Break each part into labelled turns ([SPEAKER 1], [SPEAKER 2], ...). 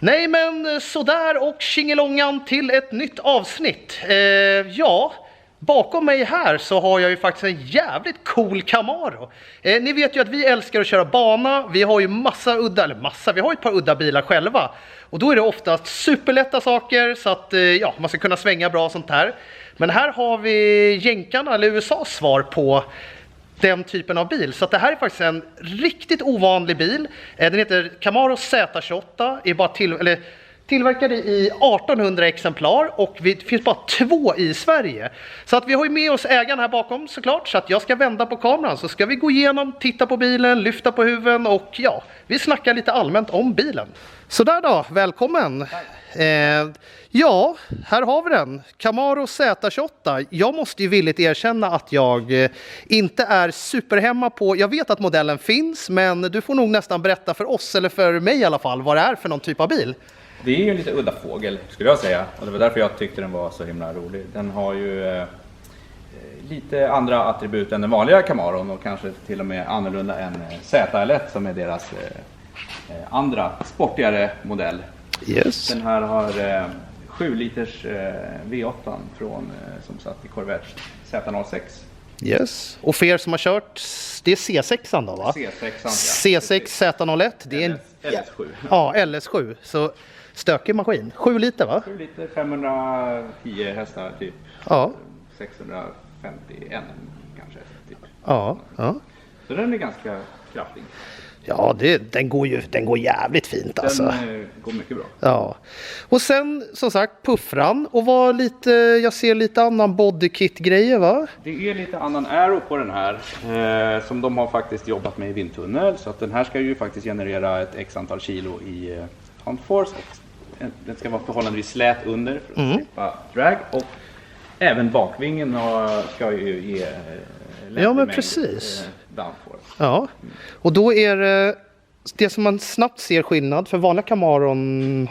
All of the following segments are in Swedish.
[SPEAKER 1] Nej men sådär och tjingelångan till ett nytt avsnitt. Bakom mig här så har jag ju faktiskt en jävligt cool Camaro. Ni vet ju att vi älskar att köra bana. Vi har ju vi har ett par udda bilar själva. Och då är det oftast superlätta saker så att man ska kunna svänga bra och sånt här. Men här har vi jänkarna eller USAs svar på den typen av bil. Så att det här är faktiskt en riktigt ovanlig bil. Den heter Camaro Z28. Är bara tillverkad i 1800 exemplar och det finns bara 2 i Sverige. Så att vi har ju med oss ägaren här bakom såklart. Så att jag ska vända på kameran så ska vi gå igenom, titta på bilen, lyfta på huven och vi snackar lite allmänt om bilen. Så där då, välkommen. Här har vi den. Camaro Z28. Jag måste ju villigt erkänna att jag inte är superhemma på. Jag vet att modellen finns, men du får nog nästan berätta för oss, eller för mig i alla fall, vad det är för någon typ av bil.
[SPEAKER 2] Det är ju en lite udda fågel skulle jag säga. Och det var därför jag tyckte den var så himla rolig. Den har ju lite andra attribut än den vanliga Camaron och kanske till och med annorlunda än ZL1 som är deras andra sportigare modell.
[SPEAKER 1] Yes.
[SPEAKER 2] Den här har 7 liters V8 från som satt i Corvette Z06.
[SPEAKER 1] Yes. Och för er som har kört, det är C6 då va? C6 Z01. Det är en
[SPEAKER 2] LS7.
[SPEAKER 1] Ja, LS7. Så stökig maskin. 7 liter va?
[SPEAKER 2] 7 liter, 510 hästar typ.
[SPEAKER 1] Ja.
[SPEAKER 2] 651 kanske typ.
[SPEAKER 1] Ja.
[SPEAKER 2] Så den är ganska kraftig.
[SPEAKER 1] Ja, den går jävligt fint alltså.
[SPEAKER 2] Den går mycket bra.
[SPEAKER 1] Ja. Och sen som sagt puffran och jag ser lite annan bodykit-grejer va?
[SPEAKER 2] Det är lite annan aero på den här som de har faktiskt jobbat med i vindtunnel. Så att den här ska ju faktiskt generera ett x antal kilo i downforce. Den ska vara förhållandevis slät under för att slippa drag. Och även bakvingen ska ju ge
[SPEAKER 1] precis.
[SPEAKER 2] Downforce.
[SPEAKER 1] Ja, och då är det som man snabbt ser skillnad för vanliga Camaron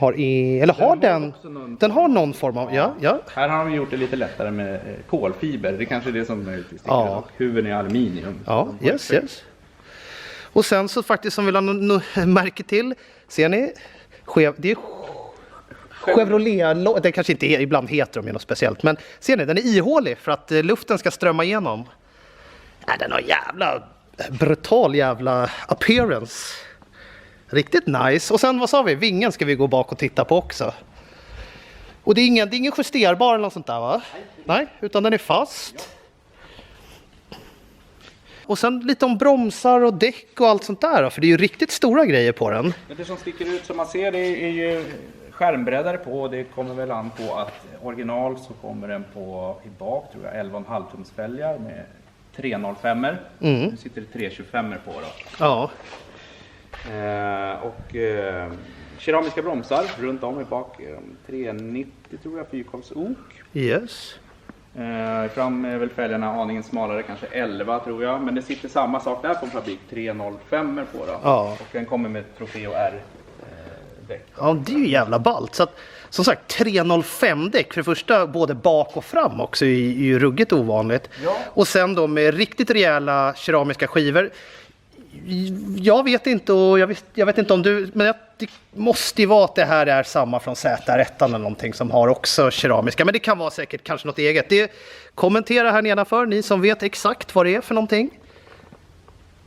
[SPEAKER 1] den har någon form av, ja.
[SPEAKER 2] Här har de gjort det lite lättare med kolfiber, det kanske är det som är lite stickare och huven är aluminium.
[SPEAKER 1] Ja, yes. Och sen så faktiskt som vill ha märke till, ser ni, det är Chevrolet, det kanske inte är, ibland heter de något speciellt, men ser ni, den är ihålig för att luften ska strömma igenom. Den har brutal jävla appearance. Riktigt nice. Och sen vad sa vi? Vingen ska vi gå bak och titta på också. Och det är ingen justerbar eller något sånt där va? Nej, utan den är fast. Och sen lite om bromsar och däck och allt sånt där. För det är ju riktigt stora grejer på den.
[SPEAKER 2] Det som sticker ut som man ser det är ju skärmbreddare på. Det kommer väl an på att original så kommer den på i bak tror jag 11,5 tums fälgar med 305er. Nu sitter det 325er på då.
[SPEAKER 1] Ja.
[SPEAKER 2] Keramiska bromsar runt om i bak. 390 tror jag, fyrkolvsok.
[SPEAKER 1] Yes.
[SPEAKER 2] Fram är väl fälgarna aningen smalare, kanske 11 tror jag. Men det sitter samma sak där på fabrik, 305er på då. Ja. Och den kommer med Trofeo R-däck.
[SPEAKER 1] Ja, det är ju jävla ballt. Så att, som sagt, 305-däck för det första, både bak och fram också, är ju ruggigt ovanligt. Ja. Och sen då med riktigt rejäla keramiska skivor. Jag vet inte, och jag vet inte om du, men det måste ju vara att det här är samma från Z1 eller någonting som har också keramiska, men det kan vara säkert kanske något eget. Kommentera här nedanför, ni som vet exakt vad det är för någonting.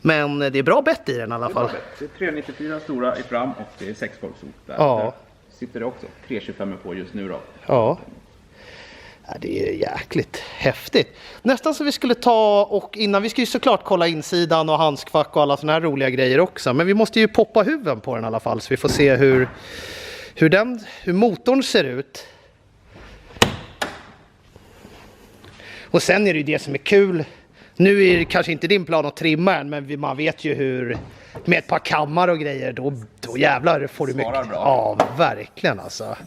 [SPEAKER 1] Men det är bra bett i den i alla fall.
[SPEAKER 2] Det är 394 stora i fram och det är 6-kolvsok där.
[SPEAKER 1] Ja.
[SPEAKER 2] Där sitter det också 325 på just nu då.
[SPEAKER 1] Ja. Det är jäkligt häftigt. Nästan så vi skulle ta och innan vi ska ju såklart kolla insidan och handskfack och alla såna här roliga grejer också. Men vi måste ju poppa huven på den i alla fall så vi får se hur motorn ser ut. Och sen är det ju det som är kul. Nu är det kanske inte din plan att trimma än, men man vet ju hur med ett par kammar och grejer då jävlar får du mycket.
[SPEAKER 2] Bra.
[SPEAKER 1] Ja, verkligen alltså.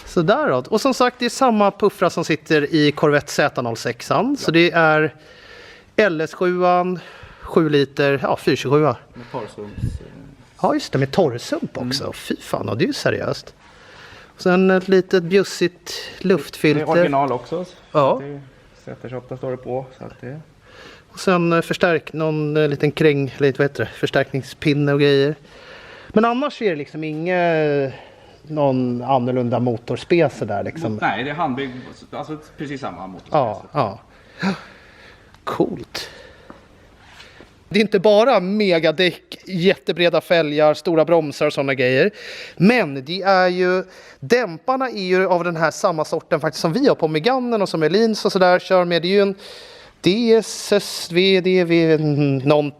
[SPEAKER 1] Så där då. Och som sagt, det är samma puffra som sitter i Corvette Z06. Ja. Så det är LS7, 7 liter, 427.
[SPEAKER 2] Med torrsumps.
[SPEAKER 1] Ja, just det, med torrsump också. Fy fan, det är ju seriöst. Och sen ett litet bjussigt luftfilter.
[SPEAKER 2] Det är original också.
[SPEAKER 1] Ja.
[SPEAKER 2] Z28 står det på. Så att det...
[SPEAKER 1] Och sen någon liten förstärkningspinne och grejer. Men annars är det liksom någon annorlunda motorspece där liksom.
[SPEAKER 2] Nej, det är handbyggd, alltså precis samma motorspece.
[SPEAKER 1] Ja. Coolt. Det är inte bara megadäck, jättebreda fälgar, stora bromsar och sådana grejer. Men det är ju, dämparna är ju av den här samma sorten faktiskt som vi har på Meganen och som Elins och sådär kör med. Det är ju en DSSV,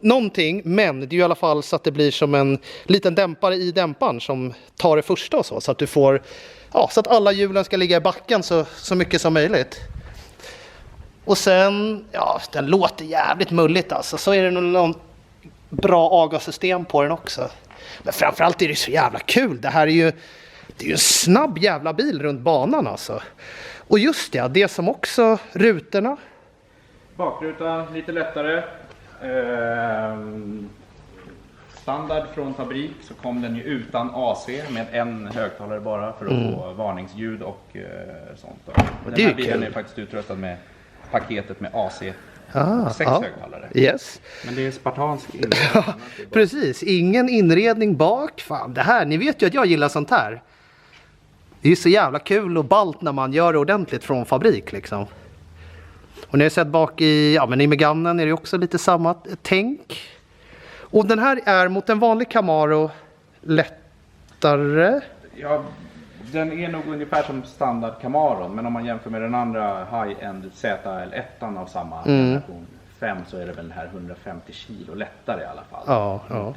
[SPEAKER 1] någonting. Men det är ju i alla fall så att det blir som en liten dämpare i dämparen som tar det första och så att du får, så att alla hjulen ska ligga i backen så mycket som möjligt. Och sen, den låter jävligt mulligt alltså. Så är det någon bra avgassystem på den också. Men framförallt är det så jävla kul. Det är ju en snabb jävla bil runt banan alltså. Och just det som också, rutorna.
[SPEAKER 2] Bakrutan lite lättare. Standard från fabrik så kom den ju utan AC med en högtalare bara för att få varningsljud och sånt. Den här bilen är faktiskt utrustad med paketet med AC och 6 högtalare.
[SPEAKER 1] Yes.
[SPEAKER 2] Men det är spartansk inredning.
[SPEAKER 1] Precis, ingen inredning bak. Fan, det här, ni vet ju att jag gillar sånt här. Det är ju så jävla kul och ballt när man gör det ordentligt från fabrik liksom. Och ni har sett bak i Meganen är det också lite samma tänk. Och den här är mot en vanlig Camaro lättare.
[SPEAKER 2] Ja, den är nog ungefär som standard Camaron, men om man jämför med den andra high-end ZL1 av samma generation 5 så är det väl den här 150 kilo lättare i alla fall.
[SPEAKER 1] Ja.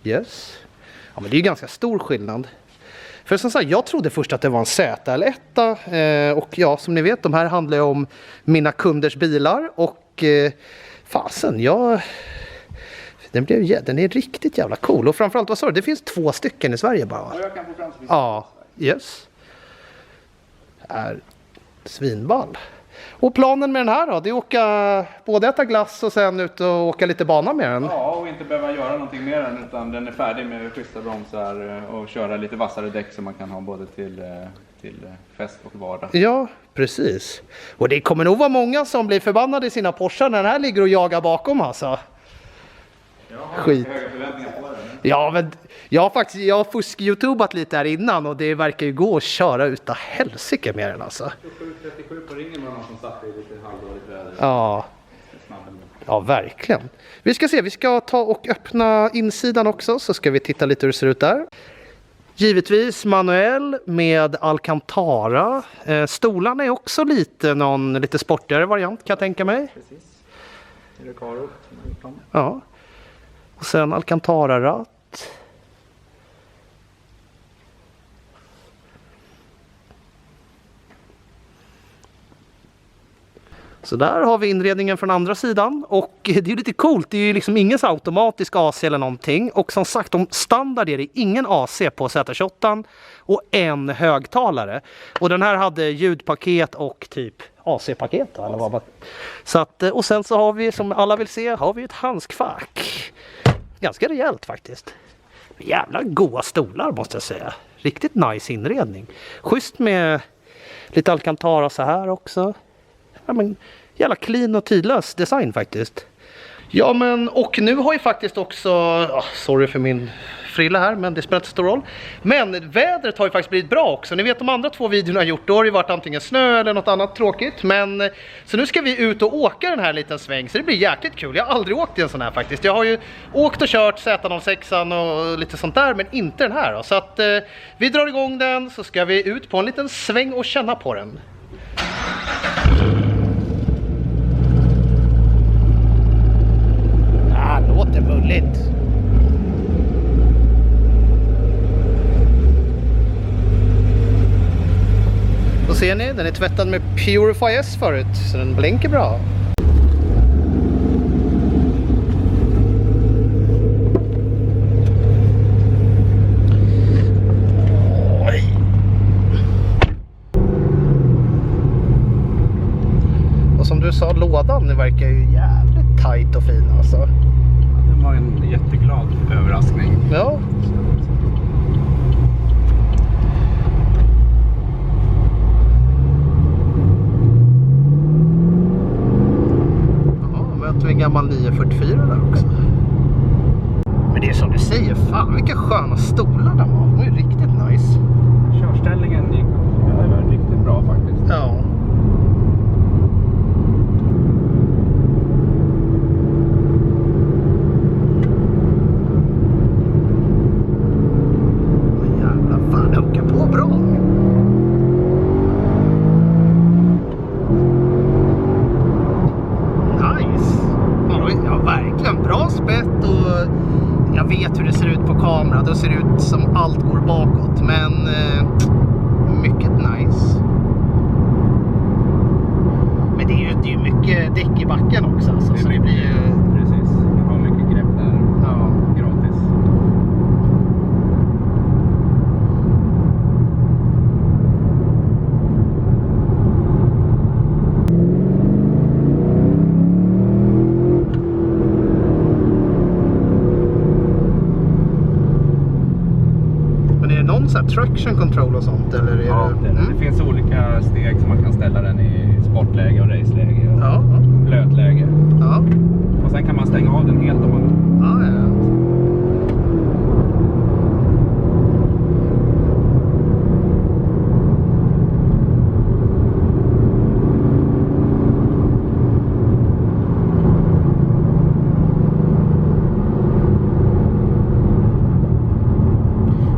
[SPEAKER 1] Yes. Ja, men det är ju ganska stor skillnad. För som sagt, jag trodde först att det var en ZL1 och som ni vet, de här handlar ju om mina kunders bilar och den är riktigt jävla cool. Och framförallt, vad sa du? Det finns 2 stycken i Sverige bara.
[SPEAKER 2] Och jag kan få fram
[SPEAKER 1] yes. Är svinball. Och planen med den här då? Det är att åka, både äta glass och sen ut och åka lite bana med den.
[SPEAKER 2] Ja, och inte behöva göra någonting med den, utan den är färdig med schyssta bromsar och köra lite vassare däck som man kan ha både till fest och vardag. Ja,
[SPEAKER 1] precis. Och det kommer nog vara många som blir förbannade i sina Porsche när den här ligger och jagar bakom alltså.
[SPEAKER 2] Jag har höga förväntningar på den.
[SPEAKER 1] Ja, men jag har fusk-youtubat lite här innan och det verkar ju gå att köra utan helsike med den alltså.
[SPEAKER 2] 37 på ringen var någon som satt i lite halvdåligt väder.
[SPEAKER 1] Ja, verkligen. Vi ska ta och öppna insidan också så ska vi titta lite hur det ser ut där. Givetvis manuell med Alcantara. Stolarna är också lite sportigare variant kan jag tänka mig.
[SPEAKER 2] Precis. Det är Recaro.
[SPEAKER 1] Ja. Och sen Alcantara-ratt. Så där har vi inredningen från andra sidan och det är lite coolt, det är ju liksom ingen automatisk AC eller någonting och som sagt om standard är det ingen AC på Z28 och en högtalare och den här hade ljudpaket och typ AC-paket eller vad man... Så att, och sen så har vi som alla vill se har vi ett handskfack, ganska rejält faktiskt, jävla goda stolar måste jag säga, riktigt nice inredning, schysst med lite Alcantara så här också. Ja, men jävla clean och tidlös design faktiskt. Ja men och nu har ju faktiskt också, sorry för min frilla här men det spelar inte stor roll. Men vädret har ju faktiskt blivit bra också. Ni vet de andra 2 videorna jag gjort, då har det varit antingen snö eller något annat tråkigt. Men så nu ska vi ut och åka den här liten sväng så det blir jäkligt kul. Jag har aldrig åkt i en sån här faktiskt. Jag har ju åkt och kört Z06 och lite sånt där men inte den här då. Så att vi drar igång den så ska vi ut på en liten sväng och känna på den. Låter mulligt. Då ser ni, den är tvättad med Purify S förut, så den blänker bra. Oj. Och som du sa, lådan verkar ju jävligt tight och fin alltså.
[SPEAKER 2] Det var en jätteglad överraskning.
[SPEAKER 1] Ja. Ja, möter vi en gammal 944 där också. Men det är som du säger, fan Fan vilka sköna stolar de var. De var ju riktigt nice.
[SPEAKER 2] Körställningen gick riktigt bra faktiskt.
[SPEAKER 1] Ja. Jävlar, fan det åker på bra. Nice. Ja, verkligen bra spett och jag vet hur det ser ut på kamera. Då ser det ut som allt går bakåt. Men mycket nice. Men det är ju mycket däck i backen också. Alltså, så det blir ju...
[SPEAKER 2] Precis, man har mycket grepp där.
[SPEAKER 1] Ja.
[SPEAKER 2] Gratis.
[SPEAKER 1] Någon sån här traction control och sånt eller är
[SPEAKER 2] Ja, det finns olika steg som man kan ställa den i sportläge och raceläge och
[SPEAKER 1] Ja.
[SPEAKER 2] blötläge.
[SPEAKER 1] Ja.
[SPEAKER 2] Och sen kan man stänga av den helt om man...
[SPEAKER 1] Ja, ja.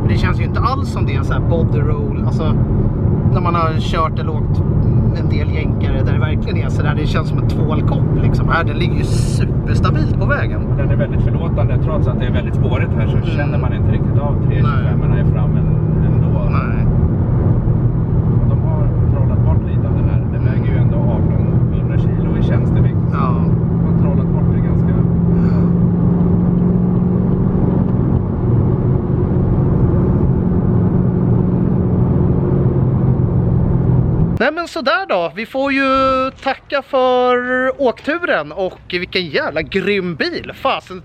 [SPEAKER 1] Det känns ju inte alls som det är en sån här body roll, alltså när man har kört eller åkt en del jänkare där det verkligen är så där, det känns som en tvålkopp liksom. Här, den ligger ju superstabilt på vägen.
[SPEAKER 2] Den är väldigt förlåtande, trots att det är väldigt spårigt här så känner man inte riktigt av 325-orna är fram ändå.
[SPEAKER 1] Nej.
[SPEAKER 2] De har trollat bort lite av den här, den väger ju ändå 1800 kilo i tjänstevikt.
[SPEAKER 1] Ja.
[SPEAKER 2] De har trollat bort det ganska...
[SPEAKER 1] Nej men sådär då, vi får ju tacka för åkturen och vilken jävla grym bil. Fasen,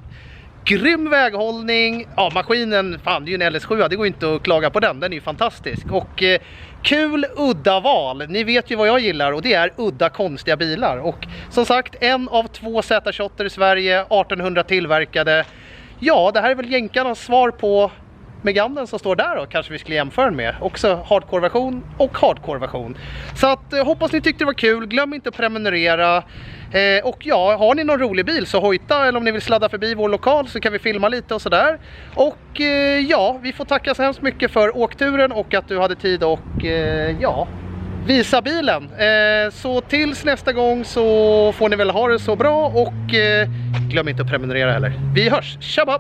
[SPEAKER 1] grym väghållning. Ja, maskinen, fan det är ju en LS7, det går inte att klaga på den är ju fantastisk. Och kul udda val, ni vet ju vad jag gillar och det är udda konstiga bilar. Och som sagt, en av 2 Z28 i Sverige, 1800 tillverkade. Ja, det här är väl jänkarnas svar på Meganen som står där då, kanske vi skulle jämföra den med. Också hardcore-version och hardcore-version. Så att hoppas ni tyckte det var kul. Glöm inte att prenumerera. Och ja, har ni någon rolig bil så hojta, eller om ni vill sladda förbi vår lokal så kan vi filma lite och sådär. Och ja, vi får tacka så hemskt mycket för åkturen och att du hade tid och ja, visa bilen. Så tills nästa gång så får ni väl ha det så bra och glöm inte att prenumerera heller. Vi hörs, tjabba!